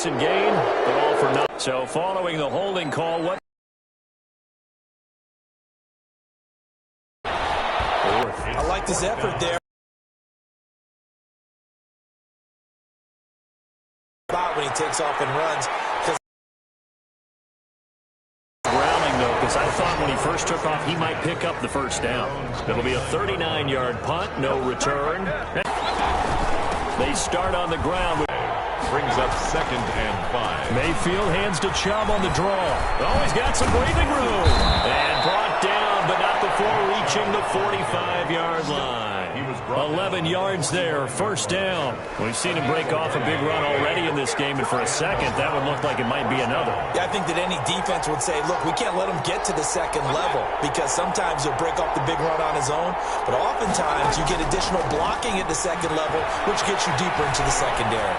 decent gain, but all for nothing. So following the holding call, what? I like his effort there. When he takes off and runs. Grounding, though, because I thought when he first took off, he might pick up the first down. It'll be a 39-yard punt, no return. They start on the ground. Brings up 2nd and 5. Mayfield hands to Chubb on the draw. Oh, he's got some breathing room. And brought down, but not before reaching the 45-yard line. 11 yards there, first down. We've seen him break off a big run already in this game, and for a second, that would look like it might be another. Yeah, I think that any defense would say, look, we can't let him get to the second level, because sometimes he'll break off the big run on his own, but oftentimes you get additional blocking at the second level, which gets you deeper into the secondary.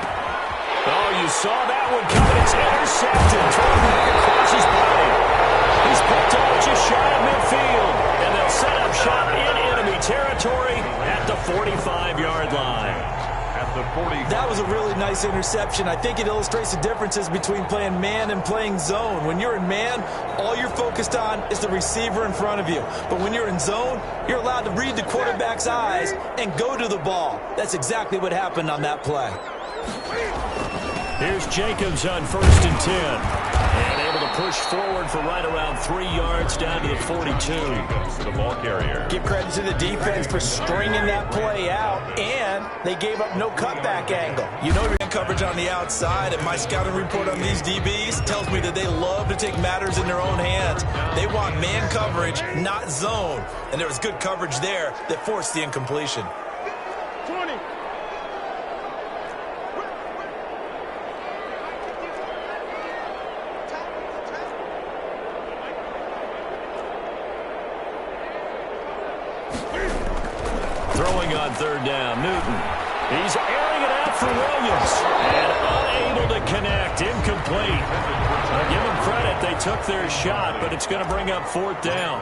Oh, you saw that one coming. It's intercepted. Thrown back across his body. He's picked up just shy of midfield. And they'll set up shop in enemy territory at the 45-yard line. At the 40. That was a really nice interception. I think it illustrates the differences between playing man and playing zone. When you're in man, all you're focused on is the receiver in front of you. But when you're in zone, you're allowed to read the quarterback's eyes and go to the ball. That's exactly what happened on that play. Here's Jacobs on 1st and 10. And able to push forward for right around 3 yards down to the 42. The ball carrier. Give credit to the defense for stringing that play out, and they gave up no cutback angle. You know, man coverage on the outside, and my scouting report on these DBs tells me that they love to take matters in their own hands. They want man coverage, not zone. And there was good coverage there that forced the incompletion. 20. Throwing on 3rd down, Newton. He's airing it out for Williams. And unable to connect, incomplete. Give them credit, they took their shot, but it's going to bring up 4th down.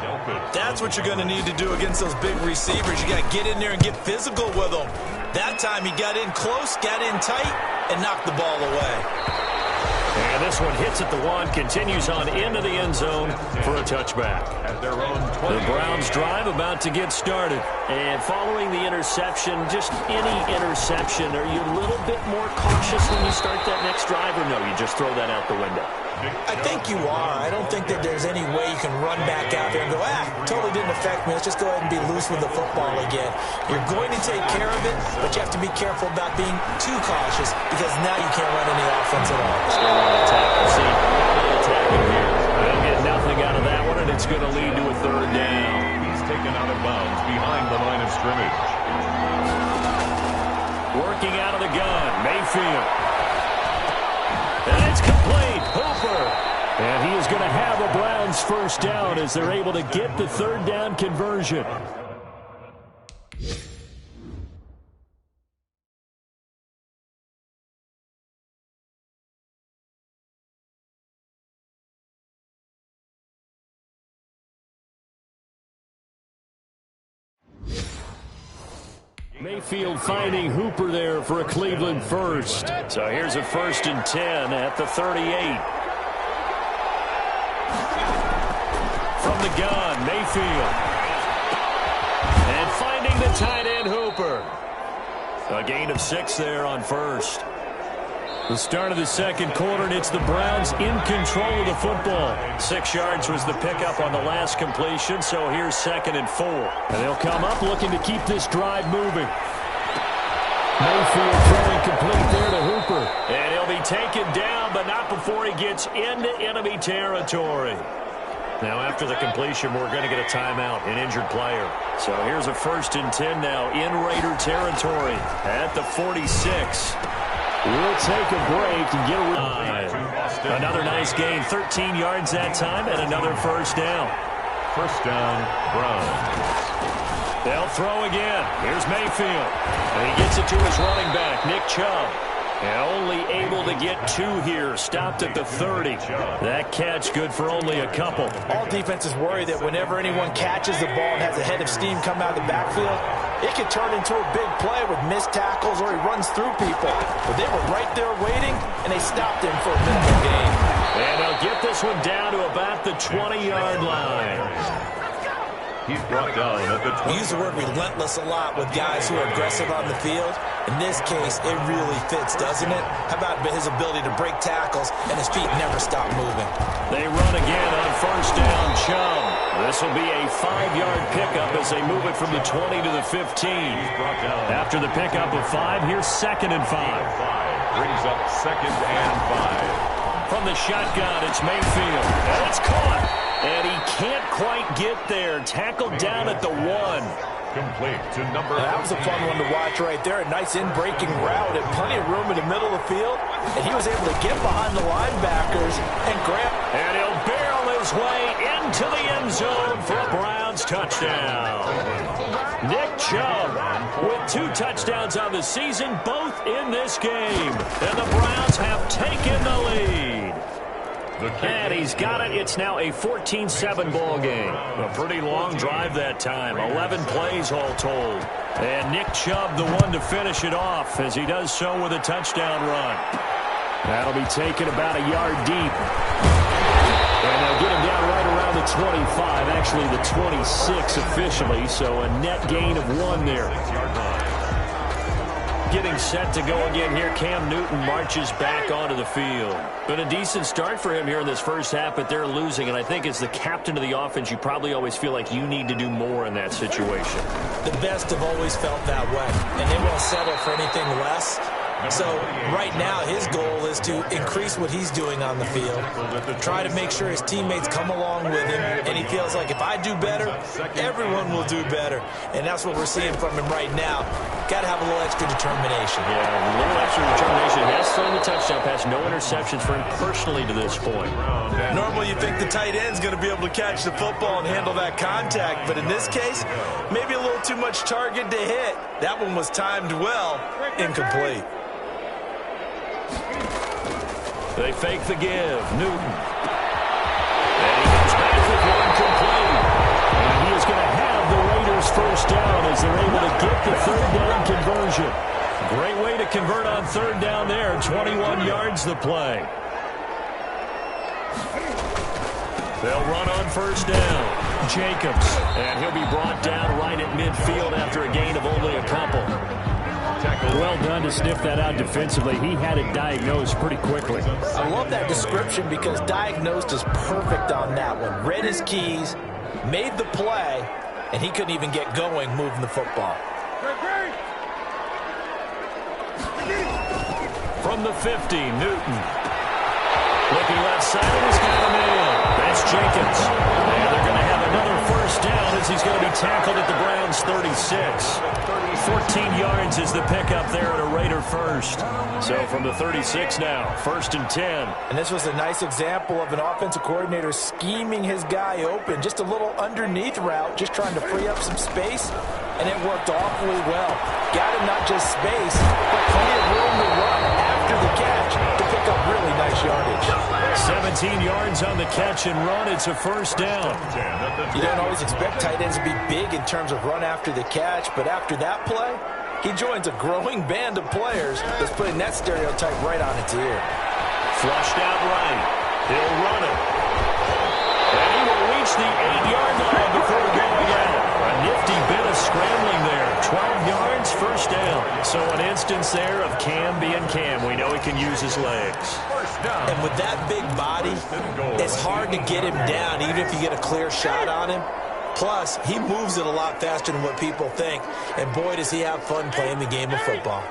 That's what you're going to need to do against those big receivers. You got to get in there and get physical with them. That time he got in close, got in tight, and knocked the ball away. And this one hits at the 1, continues on into the end zone for a touchback. At their own 20. The Browns drive about to get started. And following the interception, just any interception, are you a little bit more cautious when you start that next drive, or no, you just throw that out the window? I think you are. I don't think that there's any way you can run back out there and go, totally didn't affect me. Let's just go ahead and be loose with the football again. You're going to take care of it, but you have to be careful about being too cautious, because now you can't run any offense at all. Let's go on the attack. See, attacking here. They'll get nothing out of that one, and it's going to lead to a 3rd down. He's taken out of bounds behind the line of scrimmage. Working out of the gun, Mayfield. And it's complete. Hooper. And he is going to have a Browns first down as they're able to get the 3rd down conversion. Mayfield finding Hooper there for a Cleveland first. So here's a 1st and 10 at the 38. From the gun, Mayfield. And finding the tight end, Hooper. A gain of 6 there on 1st. The start of the 2nd quarter, and it's the Browns in control of the football. 6 yards was the pickup on the last completion, so here's 2nd and 4. And they'll come up looking to keep this drive moving. Mayfield throwing complete there to Hooper. And he'll be taken down, but not before he gets into enemy territory. Now, after the completion, we're going to get a timeout, an injured player. So here's a 1st and 10 now in Raider territory at the 46. We'll take a break and get a another nice gain. 13 yards that time and another 1st down. 1st down, Browns. They'll throw again. Here's Mayfield. And he gets it to his running back, Nick Chubb. And only able to get 2 here. Stopped at the 30. That catch good for only a couple. All defenses worry that whenever anyone catches the ball and has a head of steam come out of the backfield, it could turn into a big play with missed tackles or he runs through people. But they were right there waiting, and they stopped him for a minimal gain. And they'll get this one down to about the 20-yard line. He's brought down at the 20. We use the word relentless a lot with guys who are aggressive on the field. In this case, it really fits, doesn't it? How about his ability to break tackles and his feet never stop moving? They run again on first down. Chubb. This will be a 5-yard pickup as they move it from the 20 to the 15. After the pickup of 5, here's 2nd and 5. Brings up 2nd and 5. From the shotgun, it's Mayfield. And it's caught. And he can't quite get there. Tackled down at the 1. Complete to number. That was a fun one to watch right there. A nice in-breaking route and plenty of room in the middle of the field. And he was able to get behind the linebackers and grab. And he'll barrel his way into the end zone for a Browns touchdown. Nick Chubb with 2 touchdowns on the season, both in this game. And the Browns have taken the lead. And he's got it. It's now a 14-7 ball game. A pretty long drive that time. 11 plays all told. And Nick Chubb the one to finish it off as he does so with a touchdown run. That'll be taken about a yard deep. And they'll get him down right around the 25. Actually the 26 officially. So a net gain of 1 there. Getting set to go again here. Cam Newton marches back onto the field. Been a decent start for him here in this first half, but they're losing. And I think as the captain of the offense, you probably always feel like you need to do more in that situation. The best have always felt that way, and they won't settle for anything less. So right now his goal is to increase what he's doing on the field, try to make sure his teammates come along with him, and he feels like if I do better, everyone will do better. And that's what we're seeing from him right now. Got to have a little extra determination. Yeah, a little extra determination. He has thrown the touchdown pass, no interceptions for him personally to this point. Normally you think the tight end's going to be able to catch the football and handle that contact, but in this case, maybe a little too much target to hit. That one was timed well, incomplete. They fake the give. Newton. And he comes back with one complete. And he is going to have the Raiders first down as they're able to get the 3rd down conversion. Great way to convert on 3rd down there. 21 yards the play. They'll run on first down. Jacobs. And he'll be brought down right at midfield after a gain of only a couple. Well done to sniff that out defensively. He had it diagnosed pretty quickly. I love that description because diagnosed is perfect on that one. Read his keys, made the play, and he couldn't even get going moving the football. From the 50, Newton. Looking left side, he's got a man. That's Jacobs. And they're going to have another first down as he's going to be tackled at the Browns' 36. 14 yards is the pickup there at a Raider first. So from the 36 now, 1st and 10. And this was a nice example of an offensive coordinator scheming his guy open. Just a little underneath route, just trying to free up some space. And it worked awfully well. Got him not just space, but plenty of room to run after the catch to pick up really nice yardage. 17 yards on the catch and run. It's a first down. You don't always expect tight ends to be big in terms of run after the catch, but after that play, he joins a growing band of players that's putting that stereotype right on its ear. Flushed out right. He'll run it. And he will reach the 8-yard line before going out. A nifty bit of scrambling there. 12 yards, first down. So an instance there of Cam being Cam. We know he can use his legs. And with that big body, it's hard to get him down, even if you get a clear shot on him. Plus, he moves it a lot faster than what people think. And boy, does he have fun playing the game of football.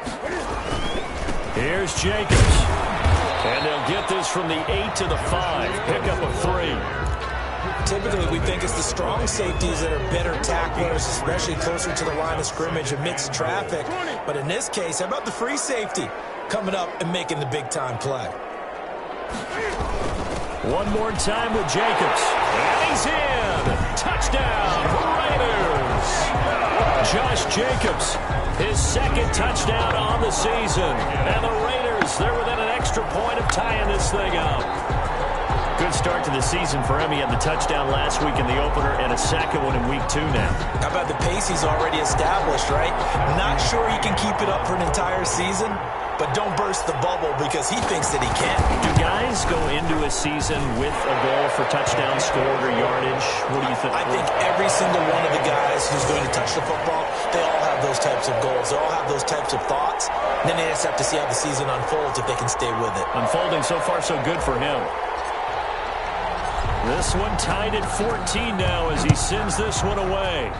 Here's Jacobs. And they'll get this from the 8 to the 5. Pickup of 3. Typically, we think it's the strong safeties that are better tacklers, especially closer to the line of scrimmage amidst traffic. But in this case, how about the free safety coming up and making the big-time play? One more time with Jacobs. And he's in. Touchdown, Raiders. Josh Jacobs, his 2nd touchdown on the season. And the Raiders goes. They're within an extra point of tying this thing up. Good start to the season for him. He had the touchdown last week in the opener and a second one in week 2 now. How about the pace he's already established, right? Not sure he can keep it up for an entire season, but don't burst the bubble because he thinks that he can. Do guys go into a season with a goal for touchdown scored or yardage? What do you think? I think every single one of the guys who's going to touch the football, they all have those types of goals. They all have those types of thoughts. Then they just have to see how the season unfolds if they can stay with it. Unfolding so far so good for him. This one tied at 14 now as he sends this one away.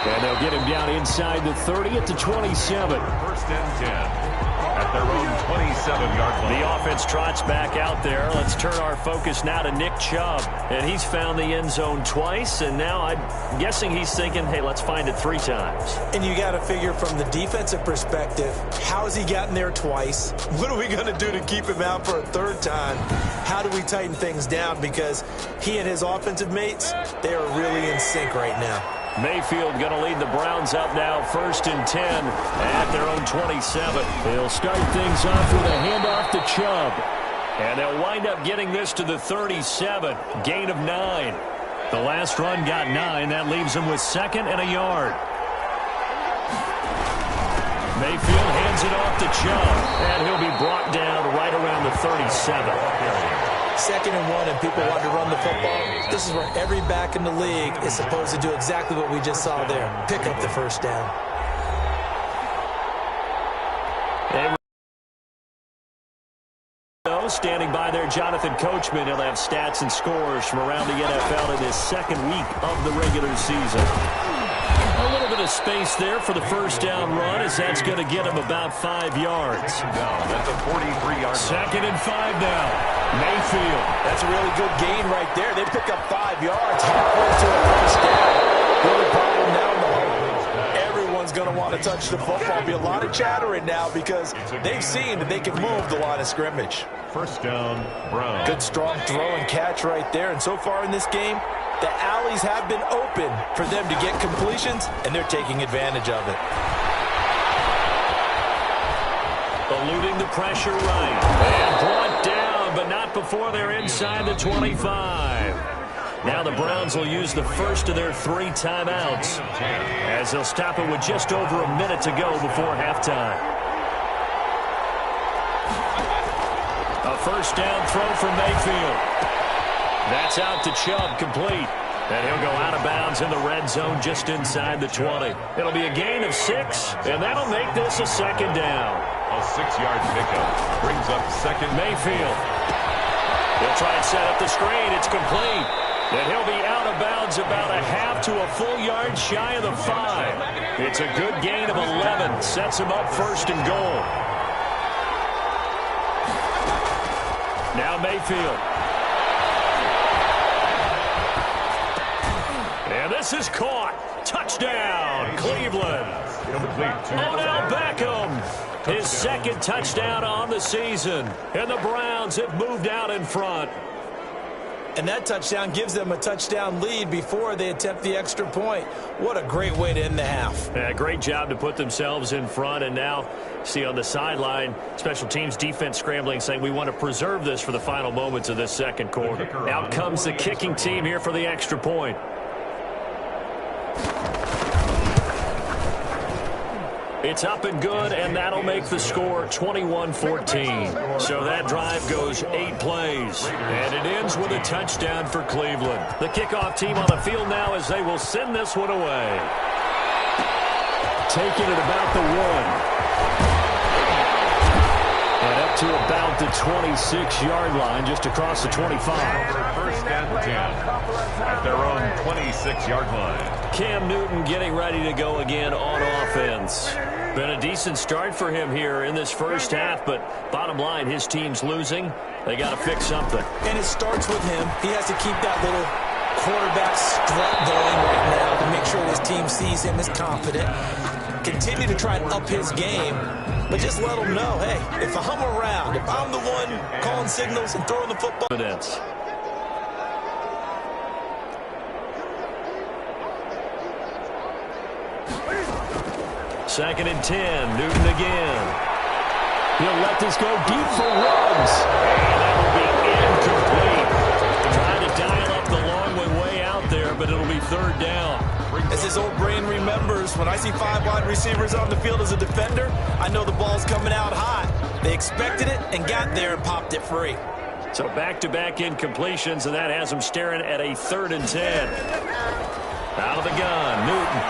And they'll get him down inside the 30 at the 27. First and 10 at their own 27-yard line. The offense trots back out there. Let's turn our focus now to Nick Chubb. And he's found the end zone twice, and now I'm guessing he's thinking, hey, let's find it 3 times. And you got to figure from the defensive perspective, how has he gotten there twice? What are we going to do to keep him out for a 3rd time? How do we tighten things down? Because he and his offensive mates, they are really in sync right now. Mayfield going to lead the Browns up now, 1st and 10 at their own 27. They'll start things off with a handoff to Chubb. And they'll wind up getting this to the 37, gain of 9. The last run got 9. That leaves them with 2nd and a yard. Mayfield hands it off to Chubb, and he'll be brought down right around the 37. 2nd and 1, and people want to run the football. This is where every back in the league is supposed to do exactly what we just saw there. Pick up the 1st down. Standing by there, Jonathan Coachman. He'll have stats and scores from around the NFL in his 2nd week of the regular season. A little bit of space there for the 1st down run, as that's going to get him about 5 yards. That's a 43-yard. 2nd and 5 now. Mayfield. That's a really good gain right there. They pick up 5 yards halfway to a 1st down. The only problem now, everyone's going to want to touch the football. There'll be a lot of chattering now because they've seen that they can move the line of scrimmage. 1st down, Brown. Good strong throw and catch right there. And so far in this game, the alleys have been open for them to get completions, and they're taking advantage of it. Eluding the pressure right. And brought down, but not before they're inside the 25. Now the Browns will use the first of their 3 timeouts, as they'll stop it with just over a minute to go before halftime. A 1st down throw from Mayfield. That's out to Chubb, complete. And he'll go out of bounds in the red zone just inside the 20. It'll be a gain of 6, and that'll make this a 2nd down. A 6-yard pickup brings up 2nd. Mayfield. He'll try and set up the screen. It's complete. And he'll be out of bounds about a half to a full yard shy of the 5. It's a good gain of 11. Sets him up 1st and goal. Now Mayfield. And this is caught. Touchdown, Cleveland. Odell Beckham. His 2nd touchdown on the season. And the Browns have moved out in front. And that touchdown gives them a touchdown lead before they attempt the extra point. What a great way to end the half. Yeah, great job to put themselves in front. And now, see on the sideline, special teams defense scrambling, saying we want to preserve this for the final moments of this 2nd quarter. Out comes the kicking team here for the extra point. It's up and good, and that'll make the score 21-14. So that drive goes 8 plays, and it ends with a touchdown for Cleveland. The kickoff team on the field now as they will send this one away. Taking it about the 1. And up to about the 26-yard line, just across the 25. 1st and 10 at their own 26-yard line. Cam Newton getting ready to go again on offense. Been a decent start for him here in this 1st half, but bottom line, his team's losing. They got to fix something. And it starts with him. He has to keep that little quarterback strut going right now to make sure his team sees him as confident. Continue to try and up his game, but just let him know, hey, if I'm around, if I'm the one calling signals and throwing the football. 2nd and 10. Newton again. He'll let this go deep for Ruggs. And that will be incomplete. Trying to dial up the long way out there, but it'll be 3rd down. As his old brain remembers, when I see 5 wide receivers on the field as a defender, I know the ball's coming out hot. They expected it and got there and popped it free. So back-to-back incompletions, and that has them staring at a 3rd and 10. Out of the gun, Newton.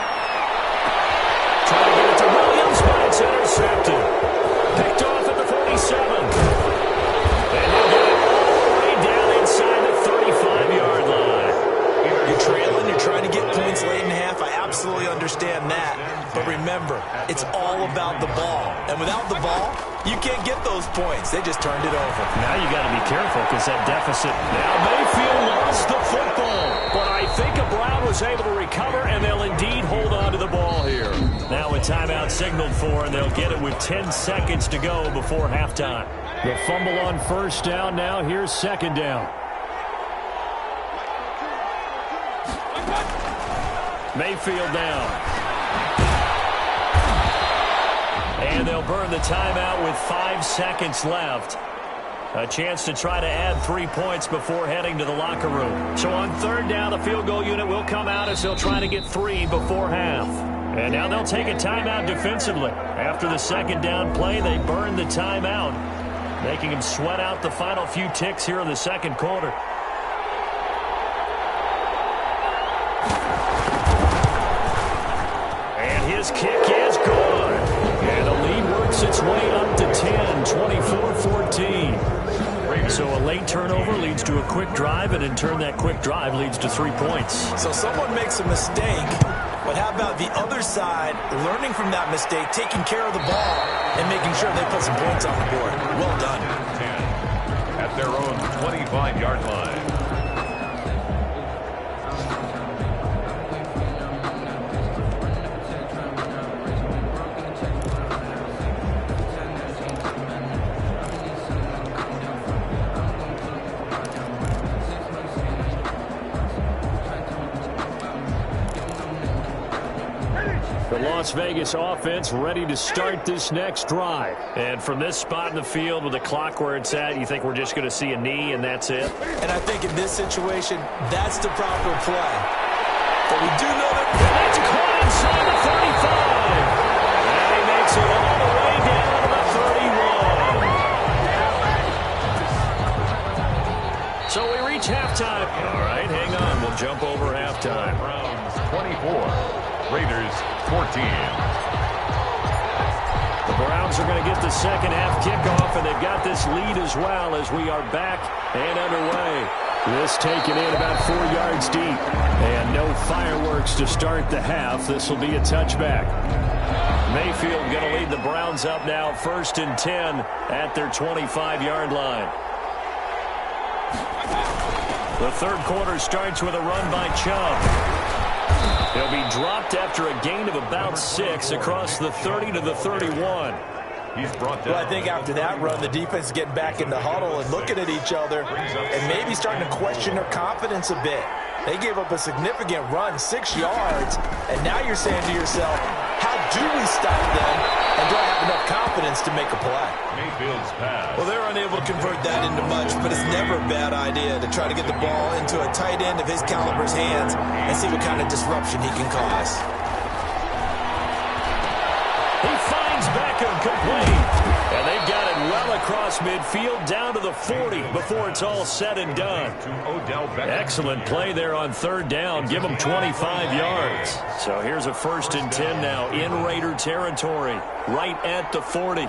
Trying to get it to Williams, but it's intercepted. Picked off at the 47. And he'll get it all the way down inside the 35-yard line. You're trailing, you're trying to get points late in half. I absolutely understand that. But remember, it's all about the ball. And without the ball, you can't get those points. They just turned it over. Now you got to be careful because that deficit. Now Mayfield lost the football. But I think a Brown was able to recover, and they'll indeed hold on to the ball here. Now a timeout signaled for, and they'll get it with 10 seconds to go before halftime. The fumble on 1st down. Now here's 2nd down. Mayfield down. And they'll burn the timeout with 5 seconds left. A chance to try to add 3 points before heading to the locker room. So on 3rd down, the field goal unit will come out as they'll try to get 3 before half. And now they'll take a timeout defensively. After the 2nd down play, they burn the timeout, making them sweat out the final few ticks here in the 2nd quarter. His kick is good. And the lead works its way up to 10, 24-14. So a late turnover leads to a quick drive, and in turn that quick drive leads to 3 points. So someone makes a mistake, but how about the other side learning from that mistake, taking care of the ball, and making sure they put some points on the board? Well done. 10 at their own 25-yard line. The Las Vegas offense ready to start this next drive. And from this spot in the field with the clock where it's at, you think we're just going to see a knee and that's it? And I think in this situation, that's the proper play. But we do know that that's caught inside the 35. And he makes it all the way down to the 31. So we reach halftime. All right, hang on. We'll jump over halftime. Browns 24. Raiders 14. The Browns are going to get the 2nd half kickoff, and they've got this lead as well as we are back and underway. This taken in about 4 yards deep. And no fireworks to start the half. This will be a touchback. Mayfield going to lead the Browns up now 1st and 10 at their 25-yard line. The 3rd quarter starts with a run by Chubb. He'll be dropped after a gain of about 6 across the 30 to the 31. He's brought down. Well, I think after that run, the defense is getting back in the huddle and looking at each other and maybe starting to question their confidence a bit. They gave up a significant run, 6 yards, and now you're saying to yourself, how do we stop them, and do I have enough confidence to make a play? Mayfield's pass. Well, they're unable to convert that into much, but it's never a bad idea to try to get the ball into a tight end of his caliber's hands and see what kind of disruption he can cause. He finds Beckham complete. And they've got it well across midfield down to the 40 before it's all said and done. Excellent play there on 3rd down. Give them 25 yards. So here's a 1st and 10 now in Raider territory, right at the 40.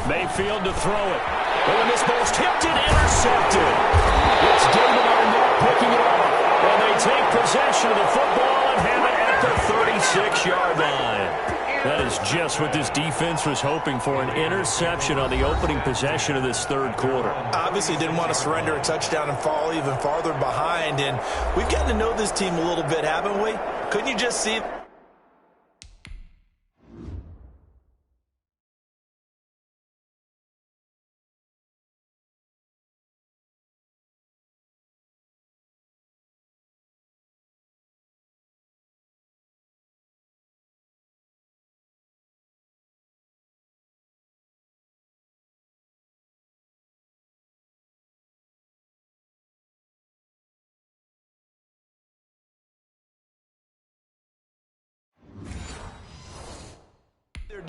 Mayfield to throw it. Oh, and this ball's tipped and intercepted. It's David Arnett picking it up. And they take possession of the football and have it at the 36-yard line. That is just what this defense was hoping for, an interception on the opening possession of this 3rd quarter. Obviously didn't want to surrender a touchdown and fall even farther behind, and we've gotten to know this team a little bit, haven't we? Couldn't you just see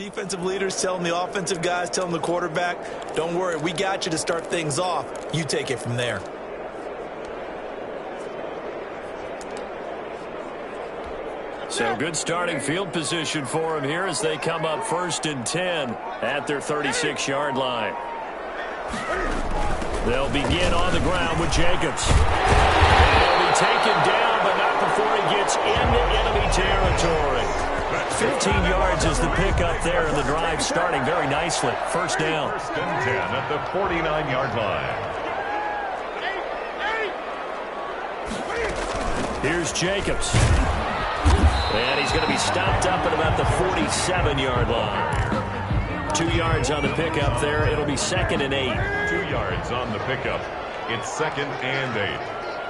defensive leaders telling the offensive guys, telling the quarterback, don't worry, we got you to start things off. You take it from there. So good starting field position for them here as they come up 1st and 10 at their 36-yard line. They'll begin on the ground with Jacobs. He'll be taken down, but not before he gets into enemy territory. 15 yards is the pickup there, and the drive starting very nicely. First down. 1st and 10 at the 49-yard line. Here's Jacobs. And he's going to be stopped up at about the 47-yard line. 2 yards on the pickup there. It'll be 2nd and 8. 2 yards on the pickup. It's 2nd and 8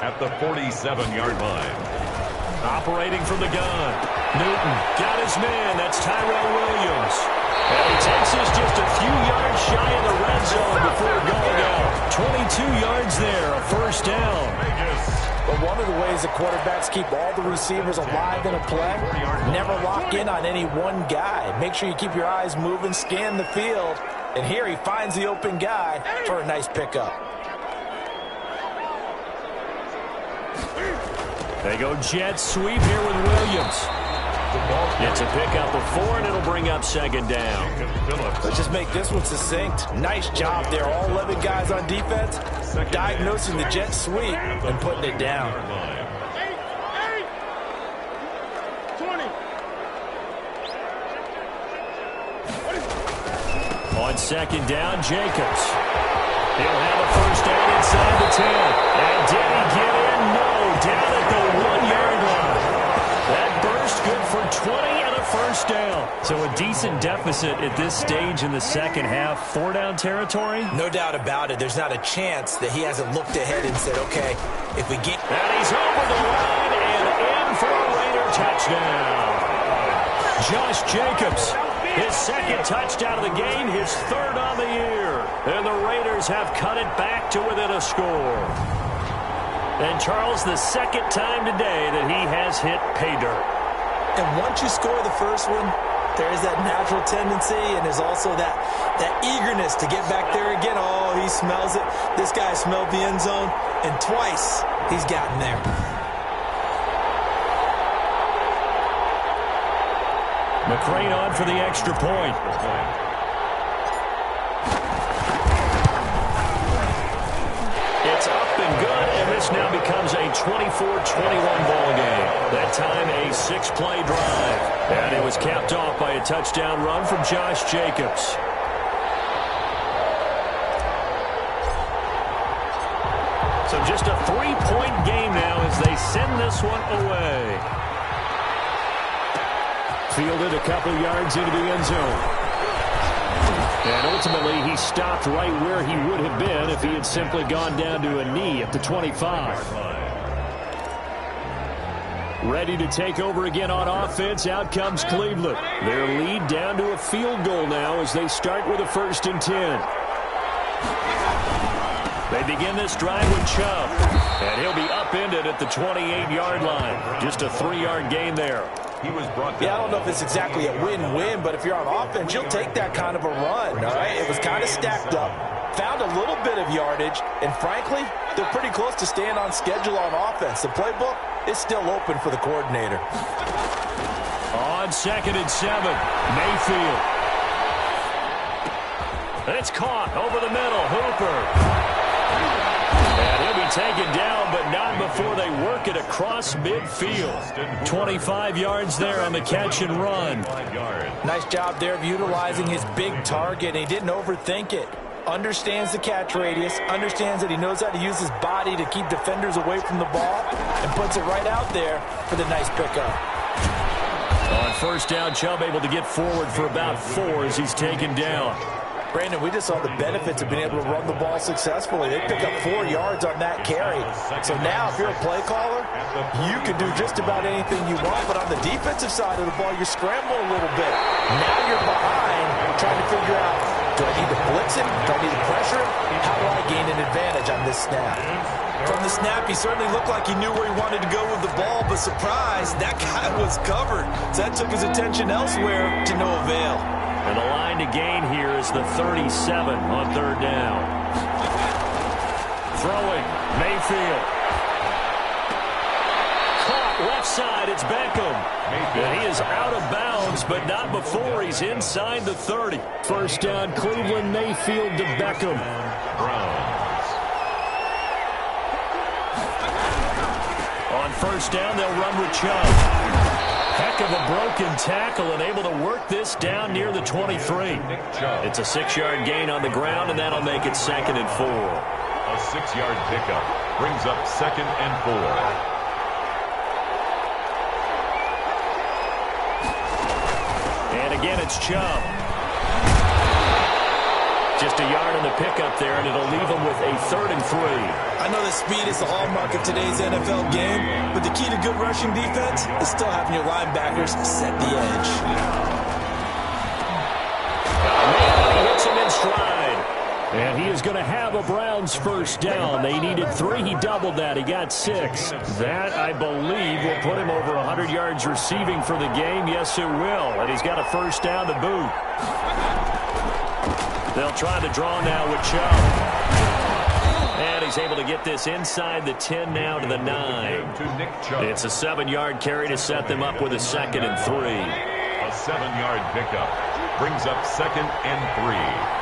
at the 47-yard line. Operating from the gun. Newton got his man. That's Tyrell Williams. And he takes us just a few yards shy of the red zone before going out. 22 yards there, a first down. But one of the ways the quarterbacks keep all the receivers alive in a play, never lock in on any one guy. Make sure you keep your eyes moving, scan the field. And here he finds the open guy for a nice pickup. They go jet sweep here with Williams. It's a pickup of 4, and it'll bring up 2nd down. Let's just make this one succinct. Nice job there. All 11 guys on defense diagnosing the jet sweep and putting it down. On 2nd down, Jacobs. He'll have a first down inside the 10. And did he get in? No. Down at the 1-yard line. That burst good for 20 and a first down. So a decent deficit at this stage in the second half. 4-down territory? No doubt about it. There's not a chance that he hasn't looked ahead and said, okay, if we get... And he's over the line and in for a Raider touchdown. Josh Jacobs, his 2nd touchdown of the game, his 3rd on the year. And the Raiders have cut it back to within a score. And Charles, the 2nd time today that he has hit pay dirt. And once you score the first one, there's that natural tendency, and there's also that eagerness to get back there again. Oh, he smells it. This guy smelled the end zone, and twice he's gotten there. McCrane on for the extra point. It's up and good, and this now becomes a 24-21 ball game. That time a 6-play drive. And it was capped off by a touchdown run from Josh Jacobs. So just a 3-point game now as they send this one away. Fielded a couple yards into the end zone. And ultimately, he stopped right where he would have been if he had simply gone down to a knee at the 25. Ready to take over again on offense. Out comes Cleveland. Their lead down to a field goal now as they start with a 1st and 10. They begin this drive with Chubb. And he'll be upended at the 28-yard line. Just a 3-yard gain there. He was brought down. Yeah, I don't know if it's exactly a win-win, but if you're on offense, you'll take that kind of a run, all right? It was kind of stacked up, found a little bit of yardage, and frankly, they're pretty close to staying on schedule on offense. The playbook is still open for the coordinator. On 2nd and 7, Mayfield. It's caught over the middle, Hooper. And he'll be taken down, but not before they work it across midfield. 25 yards there on the catch and run. Nice job there of utilizing his big target. He didn't overthink it. Understands the catch radius, understands that he knows how to use his body to keep defenders away from the ball, and puts it right out there for the nice pickup. On 1st down, Chubb able to get forward for about 4 as he's taken down. Brandon, we just saw the benefits of being able to run the ball successfully. They pick up 4 yards on that carry. So now, if you're a play caller, you can do just about anything you want. But on the defensive side of the ball, you're scrambling a little bit. Now you're behind, trying to figure out, do I need to blitz him? Do I need to pressure him? How do I gain an advantage on this snap? From the snap, he certainly looked like he knew where he wanted to go with the ball, but surprise, that guy was covered. So that took his attention elsewhere to no avail. And the line to gain here is the 37 on third down. Throwing, Mayfield. Caught left side, it's Beckham. And he is out of bounds, but not before he's inside the 30. First down, Cleveland, Mayfield to Beckham. On first down, they'll run with Chubb. Heck of a broken tackle and able to work this down near the 23. It's a 6-yard gain on the ground, and that'll make it 2nd and 4. A 6-yard pickup brings up 2nd and 4. And again, it's Chubb. Just a yard on the pickup there, and it'll leave him with a 3rd and 3. I know that speed is the hallmark of today's NFL game, but the key to good rushing defense is still having your linebackers set the edge. He hits him in stride. And he is going to have a Browns first down. They needed 3. He doubled that. He got 6. That, I believe, will put him over 100 yards receiving for the game. Yes, it will. And he's got a first down to boot. They'll try the draw now with Chubb. And he's able to get this inside the 10 now to the 9. It's a 7-yard carry to set them up with a 2nd and 3. A 7-yard pickup brings up 2nd and 3.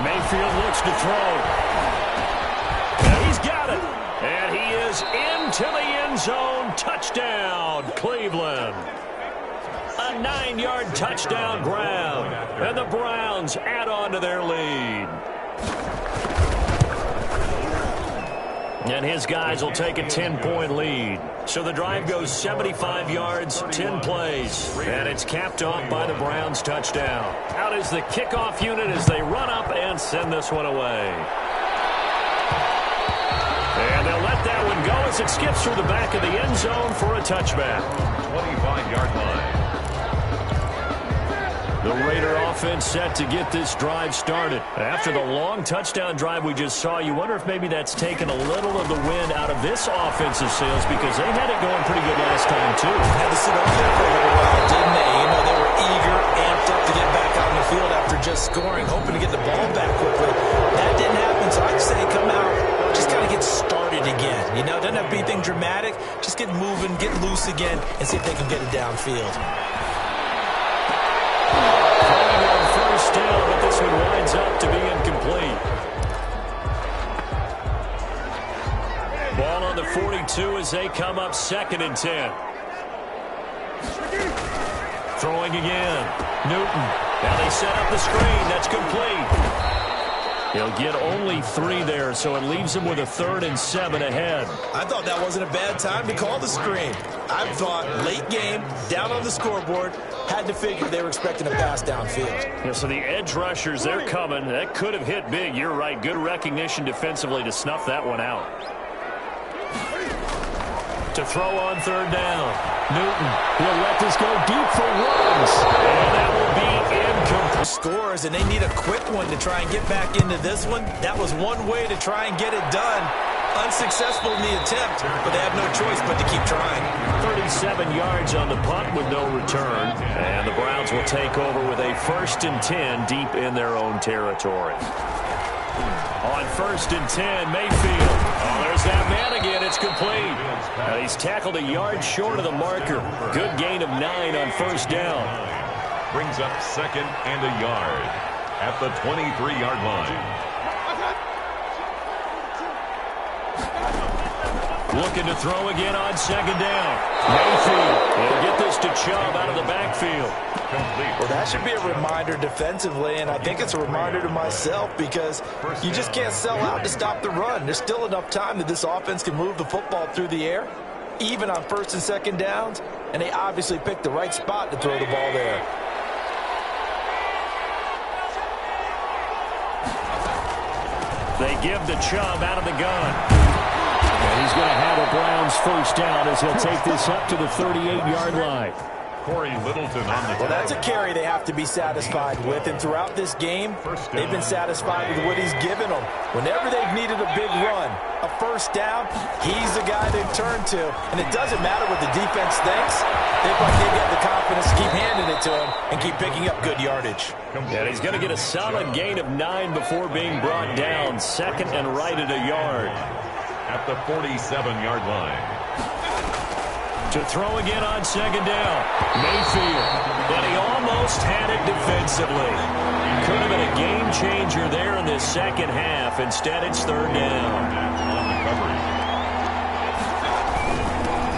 Mayfield looks to throw. And he's got it. And he is into the end zone. Touchdown, Cleveland. A 9-yard touchdown ground. And the Browns add on to their lead. And his guys will take a 10-point lead. So the drive goes 75 yards, 10 plays. And it's capped off by the Browns touchdown. Out is the kickoff unit as they run up and send this one away. And they'll let that one go as it skips through the back of the end zone for a touchback. 25-yard line. The Raider offense set to get this drive started. After the long touchdown drive we just saw, you wonder if maybe that's taken a little of the wind out of this offensive sails because they had it going pretty good last time, too. Had to sit over there for a little while, didn't they? You know, they were eager, amped up to get back on the field after just scoring, hoping to get the ball back quickly. That didn't happen, so I'd say come out, just kind of get started again. You know, doesn't have to be anything dramatic. Just get moving, get loose again, and see if they can get it downfield. Down, but this one winds up to be incomplete. Ball on the 42 as they come up 2nd and 10. Throwing again. Newton. Now they set up the screen. That's complete. He'll get only 3 there, so it leaves him with a 3rd and 7 ahead. I thought that wasn't a bad time to call the screen. I thought late game, down on the scoreboard, had to figure they were expecting a pass downfield. Yeah, so the edge rushers, they're coming. That could have hit big. You're right. Good recognition defensively to snuff that one out. To throw on 3rd down. Newton will let this go deep for runs. And that will be incomplete. Scores, and they need a quick one to try and get back into this one. That was one way to try and get it done. Unsuccessful in the attempt, but they have no choice but to keep trying. 37 yards on the punt with no return. And the Browns will take over with a 1st and 10 deep in their own territory. On 1st and 10, Mayfield. Oh, there's that man again. It's complete. He's tackled a yard short of the marker. Good gain of 9 on 1st down. Brings up 2nd and a yard at the 23-yard line. Looking to throw again on 2nd down. Mayfield will get this to Chubb out of the backfield. Well, that should be a reminder defensively, and I think it's a reminder to myself because you just can't sell out to stop the run. There's still enough time that this offense can move the football through the air, even on 1st and 2nd downs, and they obviously picked the right spot to throw the ball there. They give the Chubb out of the gun. And he's going to have a Browns first down as he'll take this up to the 38-yard line. Well, that's a carry they have to be satisfied with, and throughout this game, they've been satisfied with what he's given them. Whenever they've needed a big run, a first down, he's the guy they've turned to, and it doesn't matter what the defense thinks. They've got the confidence to keep handing it to him and keep picking up good yardage. And he's going to get a solid gain of 9 before being brought down. Second and right at a yard. At the 47-yard line. To throw again on second down. Mayfield. And he almost had it defensively. Could have been a game changer there in this second half. Instead, it's third down.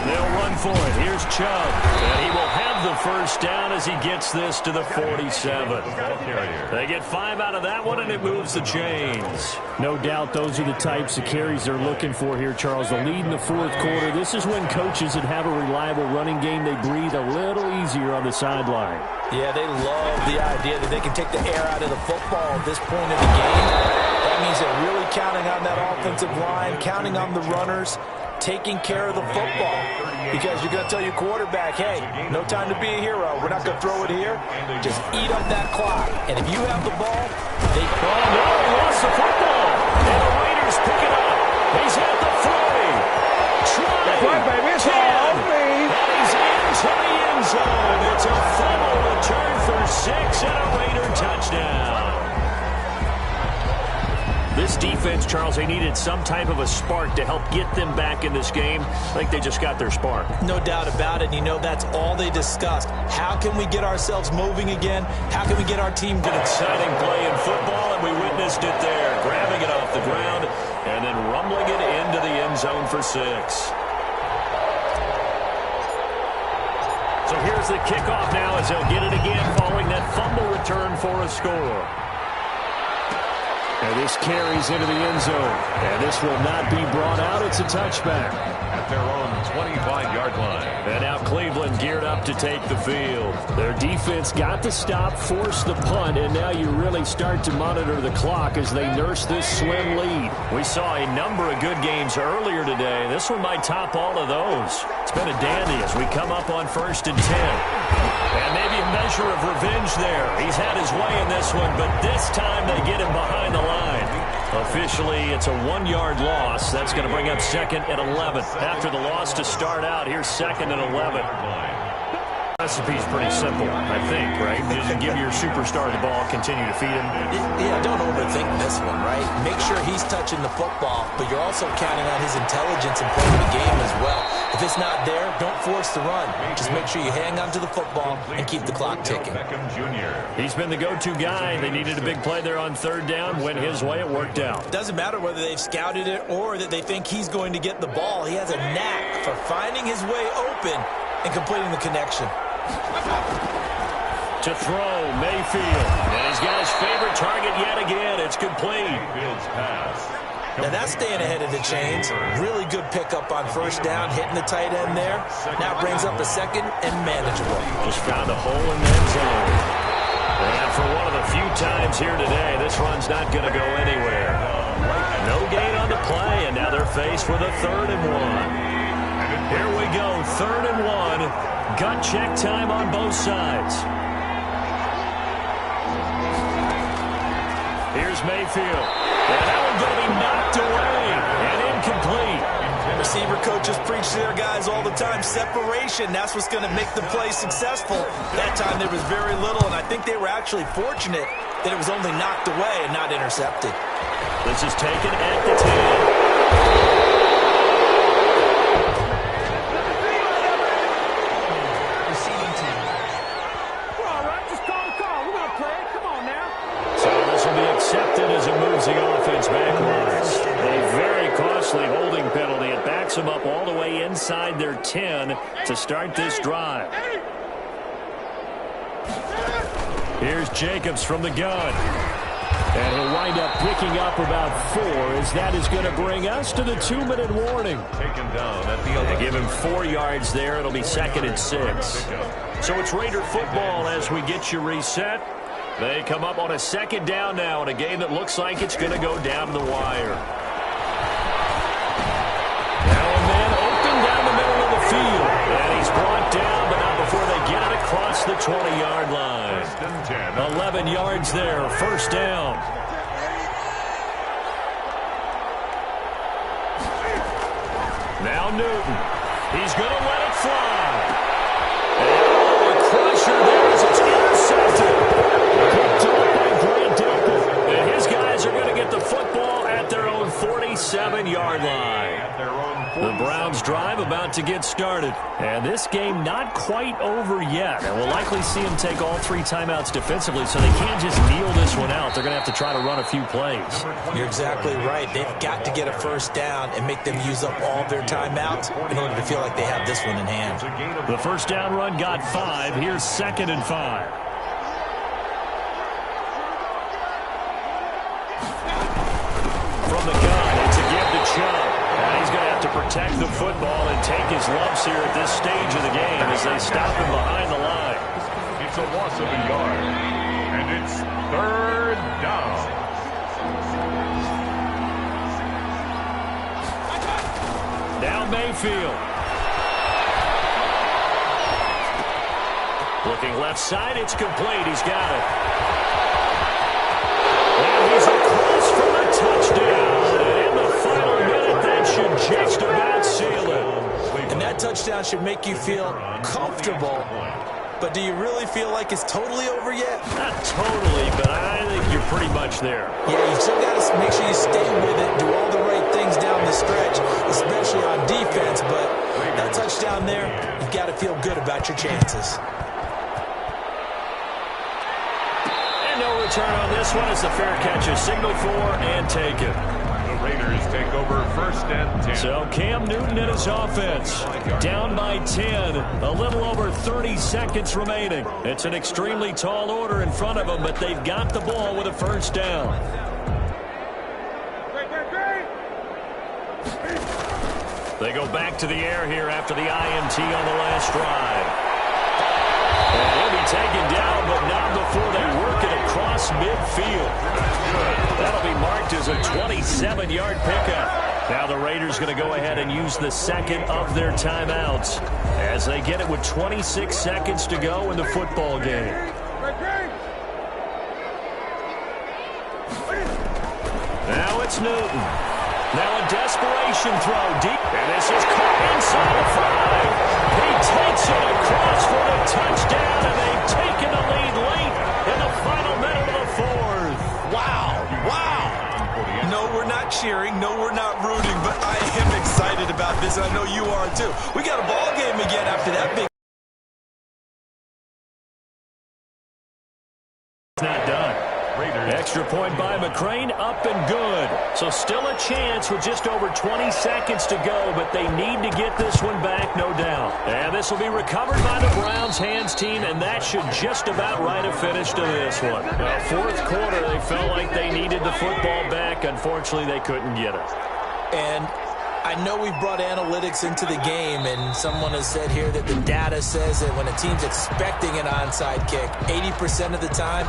They'll run for it. Here's Chubb. And he will have the first down as he gets this to the 47. They get 5 out of that one, and it moves the chains. No doubt those are the types of carries they're looking for here, Charles. The lead in the fourth quarter. This is when coaches that have a reliable running game, they breathe a little easier on the sideline. Yeah, they love the idea that they can take the air out of the football at this point in the game. That means they're really counting on that offensive line, counting on the runners, taking care of the football, because you're going to tell your quarterback, hey, no time to be a hero. We're not going to throw it here. Just eat up that clock. And if you have the ball, they... Oh, no, he lost the football. And the Raiders pick it up. He's at the 40. That's right, baby. It's all me. And he's into the end zone. It's a fumble return for 6 and a Raider touchdown. This defense, Charles, they needed some type of a spark to help get them back in this game. I think they just got their spark. No doubt about it. And you know, that's all they discussed. How can we get ourselves moving again? How can we get our team... An exciting play in football, and we witnessed it there. Grabbing it off the ground and then rumbling it into the end zone for 6. So here's the kickoff now as they'll get it again following that fumble return for a score. And this carries into the end zone. And this will not be brought out. It's a touchback. At their own 25-yard line. And now Cleveland geared up to take the field. Their defense got the stop, forced the punt, and now you really start to monitor the clock as they nurse this slim lead. We saw a number of good games earlier today. This one might top all of those. It's been a dandy as we come up on 1st and 10. And maybe a measure of revenge there. He's had his way in this one, but this time they get him behind the line. Officially, it's a 1-yard loss. That's going to bring up 2nd and 11. After the loss to start out, here's 2nd and 11. Recipe's pretty simple, I think, right? Just give your superstar the ball, continue to feed him. Yeah, don't overthink this one, right? Make sure he's touching the football, but you're also counting on his intelligence and playing the game as well. If it's not there, don't force the run. Just make sure you hang on to the football and keep the clock ticking. He's been the go-to guy. They needed a big play there on 3rd down. Went his way. It worked out. Doesn't matter whether they've scouted it or that they think he's going to get the ball. He has a knack for finding his way open and completing the connection. To throw, Mayfield. And he's got his favorite target yet again. It's complete. Mayfield's pass. Now that's staying ahead of the chains. Really good pickup on 1st down, hitting the tight end there. Now brings up a 2nd and manageable. Just found a hole in the end zone. And for one of the few times here today, this run's not going to go anywhere. No gain on the play, and now they're faced with a 3rd and 1. Here we go, 3rd and 1. Gut check time on both sides. Here's Mayfield. And that one's going to be knocked away and incomplete. Receiver coaches preach to their guys all the time. Separation, that's what's going to make the play successful. That time there was very little, and I think they were actually fortunate that it was only knocked away and not intercepted. This is taken at the 10. Accepted as it moves the offense backwards. A very costly holding penalty. It backs them up all the way inside their 10 to start this drive. Here's Jacobs from the gun. And he'll wind up picking up about 4 as that is going to bring us to the 2-minute warning. Taken down at the 11. They give him 4 yards there. It'll be 2nd and 6. So it's Raider football as we get you reset. They come up on a 2nd down now in a game that looks like it's going to go down to the wire. Now a man open down the middle of the field. And he He's brought down, but not before they get it across the 20-yard line. 11 yards there, first down. Now Newton. He's going to let it fly. And a crusher there as it's intercepted. Picked up by Grant Delpit. And his guys are going to get the football at their own 47-yard line. The Browns drive about to get started. And this game not quite over yet. And we'll likely see them take all 3 timeouts defensively, so they can't just kneel this one out. They're going to have to try to run a few plays. You're exactly right. They've got to get a first down and make them use up all their timeouts in order to feel like they have this one in hand. The first down run got 5. Here's 2nd and 5. From the gun, it's a give to Chubb. And he's going to have to protect the football and take his lumps here at this stage of the game as they stop him behind the line. It's a loss of a yard, and it's 3rd down. Now Mayfield. Looking left side, it's complete. He's got it. And he's across for a touchdown. And in the final minute, that should just about seal it. And that touchdown should make you feel comfortable. But do you really feel like it's totally over yet? Not totally, but I think you're pretty much there. Yeah, you still got to make sure you stay with it, do all the right things down the stretch, especially on defense. But that touchdown there, you've got to feel good about your chances. And no return on this one as the fair catch is signaled for and taken. The Raiders take over 1st and 10. So Cam Newton and his offense down by 10, a little over 30 seconds remaining. It's an extremely tall order in front of them, but they've got the ball with a first down. They go back to the air here after the INT on the last drive. And he'll be taken down, but not before they work it across midfield. That'll be marked as a 27-yard pickup. Now the Raiders going to go ahead and use the 2nd of their timeouts as they get it with 26 seconds to go in the football game. Now it's Newton. Now a desperation throw deep. And this is caught inside the 5. He takes it across for a touchdown, and they've taken the lead late in the final minute of the 4th. Wow, wow. No, we're not cheering. No, we're not rooting, but I am excited about this, and I know you are too. We got a ball game again after that big. It's not done. Extra point by McCrane, up and good. So still a chance with just over 20 seconds to go, but they need to get this one back, no doubt. And this will be recovered by the Browns hands team, and that should just about write a finish to this one. Well, 4th quarter, they felt like they needed the football back. Unfortunately, they couldn't get it. And I know we've brought analytics into the game, and someone has said here that the data says that when a team's expecting an onside kick, 80% of the time,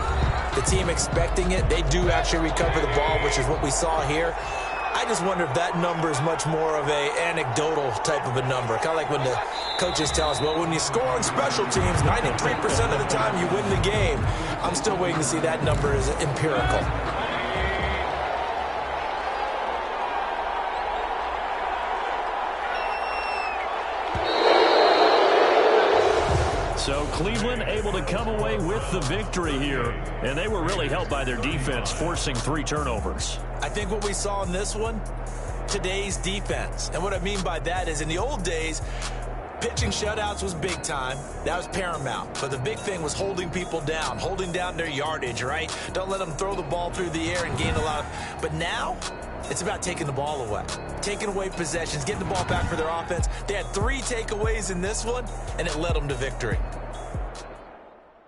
the team expecting it, they do actually recover the ball, which is what we saw here. I just wonder if that number is much more of a anecdotal type of a number. Kind of like when the coaches tell us, well, when you score on special teams, 93% of the time you win the game. I'm still waiting to see that number is empirical. So Cleveland able to come away with the victory here, and they were really helped by their defense, forcing 3 turnovers. I think what we saw in this one, today's defense. And what I mean by that is in the old days, pitching shutouts was big time. That was paramount. But the big thing was holding people down, holding down their yardage, right? Don't let them throw the ball through the air and gain a lot. But now, it's about taking the ball away. Taking away possessions, getting the ball back for their offense. They had 3 takeaways in this one, and it led them to victory.